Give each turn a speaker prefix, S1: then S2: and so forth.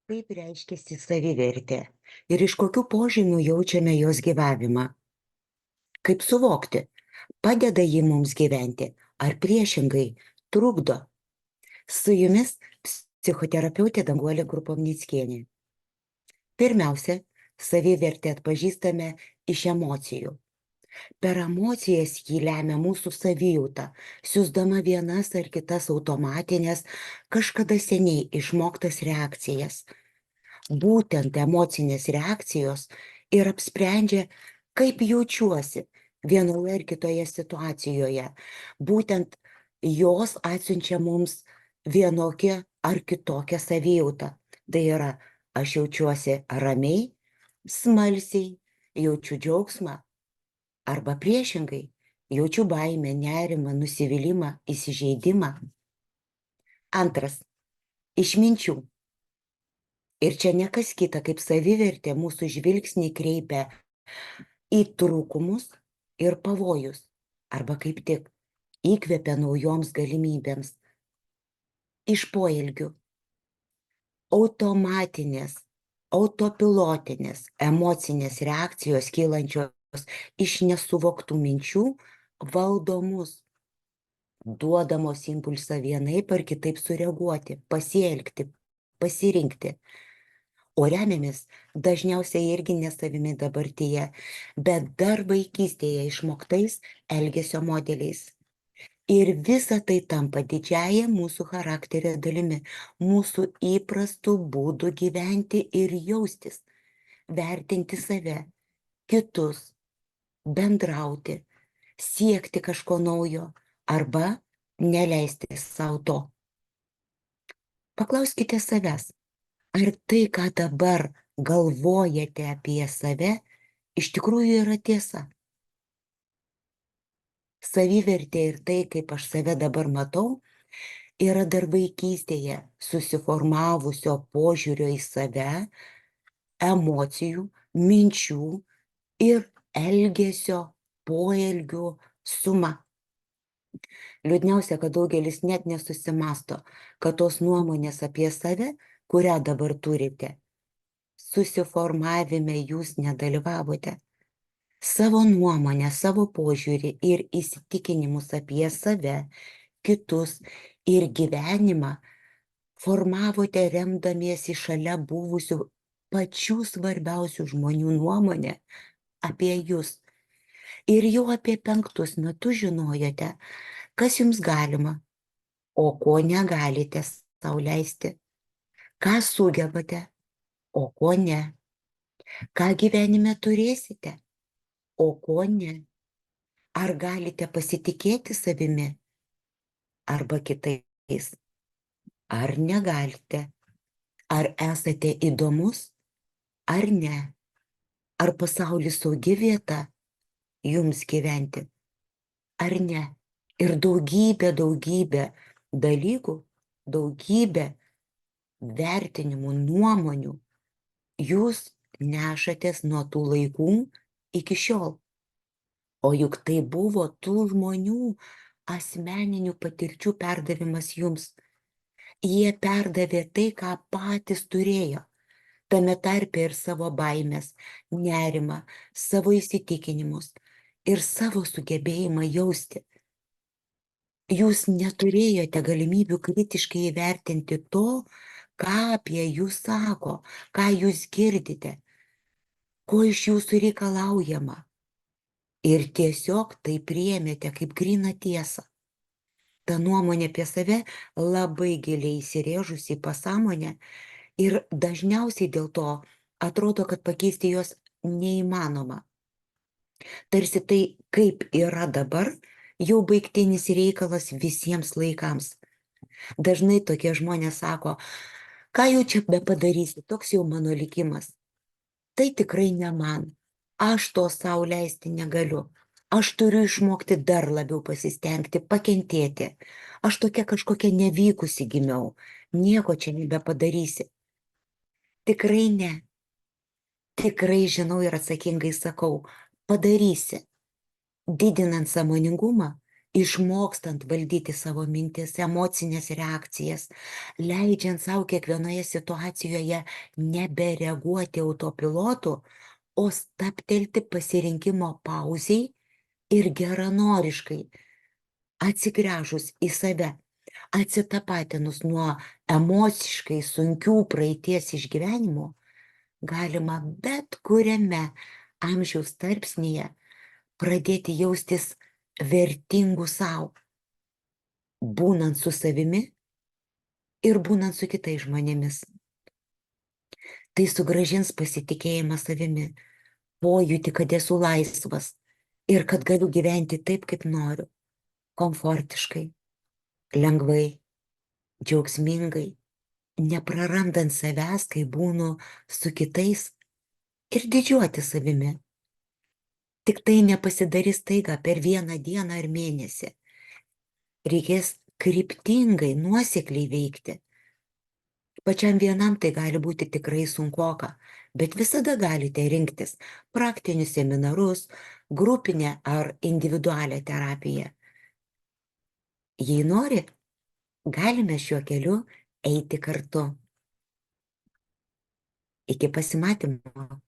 S1: Kaip reiškiasi savivertė ir iš kokių požymių jaučiame jos gyvavimą? Kaip suvokti, padeda ji mums gyventi ar priešingai trukdo? Su jumis psichoterapeutė Danguolė Krupovnickienė. Pirmiausia, savivertę atpažįstame iš emocijų. Per emocijas jį lemia mūsų savijauta, siųsdama vienas ar kitas automatinės, kažkada seniai išmoktas reakcijas. Būtent emocinės reakcijos ir apsprendžia, kaip jaučiuosi vienoje ar kitoje situacijoje. Būtent jos atsiunčia mums vienokią ar kitokią savijautą. Tai yra, aš jaučiuosi ramiai, smalsiai, jaučiu džiaugsmą arba priešingai, jaučiu baimę, nerimą, nusivylimą, įsižeidimą. Antras, išminčių. Ir čia ne kas kita, kaip savivertė mūsų žvilgsnį kreipia į trūkumus ir pavojus, arba kaip tik įkvepia naujoms galimybėms. Iš poelgių. Automatinės, autopilotinės, emocinės reakcijos kylančios iš nesuvoktų minčių valdo mus, duodamos impulsą vienaip ar kitaip sureaguoti, pasielgti, pasirinkti. O remiamės dažniausiai irgi ne savimi dabartyje, bet dar vaikystėje išmoktais elgesio modeliais. Ir visa tai tampa didžiąja mūsų charakterio dalimi, mūsų įprastų būdų gyventi ir jaustis, vertinti save, kitus, bendrauti, siekti kažko naujo arba neleisti savo to. Paklauskite savęs. Ar tai, ką dabar galvojate apie save, iš tikrųjų yra tiesa? Savivertė ir tai, kaip aš save dabar matau, yra dar vaikystėje susiformavusio požiūrio į save, emocijų, minčių ir elgesio, poelgių suma. Liūdniausia, kad daugelis net nesusimasto, kad tos nuomonės apie save, kurią dabar turite, susiformavime jūs nedalyvavote. Savo nuomonę, savo požiūrį ir įsitikinimus apie save, kitus ir gyvenimą formavote remdamiesi šalia buvusių pačių svarbiausių žmonių nuomonę apie jūs. Ir jau apie 5 metus žinojote, kas jums galima, o ko negalite sau leisti. Ką sugebate, o ko ne. Ką gyvenime turėsite, o ko ne. Ar galite pasitikėti savimi, arba kitais, ar negalite. Ar esate įdomus, ar ne. Ar pasaulis saugi vieta jums gyventi, ar ne. Ir daugybė dalykų, daugybė vertinimų, nuomonių jūs nešatės nuo tų laikų iki šiol. O juk tai buvo tų žmonių asmeninių patirčių perdavimas jums. Jie perdavė tai, ką patys turėjo, tame tarpe ir savo baimės, nerimą, savo įsitikinimus ir savo sugebėjimą jausti. Jūs neturėjote galimybių kritiškai įvertinti to, ką apie jūs sako, ką jūs girdite, ko iš jūsų reikalaujama. Ir tiesiog tai priėmėte kaip gryną tiesą. Ta nuomonė apie save labai giliai įsirėžusi į pasąmonę ir dažniausiai dėl to atrodo, kad pakeisti jos neįmanoma. Tarsi tai, kaip yra dabar, jau baigtinis reikalas visiems laikams. Dažnai tokie žmonės sako, ką jau čia bepadarysi, toks jau mano likimas. Tai tikrai ne man. Aš to sau leisti negaliu. Aš turiu išmokti dar labiau pasistengti, pakentėti. Aš tokia kažkokia nevykusi gimiau. Nieko čia nebepadarysi. Tikrai ne. Tikrai žinau ir atsakingai sakau, padarysi. Didinant sąmoningumą išmokstant valdyti savo mintis, emocinės reakcijas, leidžiant savo kiekvienoje situacijoje nebereaguoti autopilotu, o stabtelti pasirinkimo pauziai ir geranoriškai atsigręžus į save, atsitapatinus nuo emociškai sunkių praeities išgyvenimų, galima bet kuriame amžiaus tarpsnyje pradėti jaustis vertingu savo, būnant su savimi ir būnant su kitais žmonėmis. Tai sugrąžins pasitikėjimą savimi, pojūtį, kad esu laisvas ir kad galiu gyventi taip, kaip noriu, komfortiškai, lengvai, džiaugsmingai, neprarandant savęs, kai būnu su kitais ir didžiuoti savimi. Tik tai nepasidarys taiga per vieną dieną ar mėnesį. Reikės kryptingai, nuosekliai veikti. Pačiam vienam tai gali būti tikrai sunkoka, bet visada galite rinktis praktinius seminarus, grupinę ar individualią terapiją. Jei nori, galime šiuo keliu eiti kartu. Iki pasimatymo.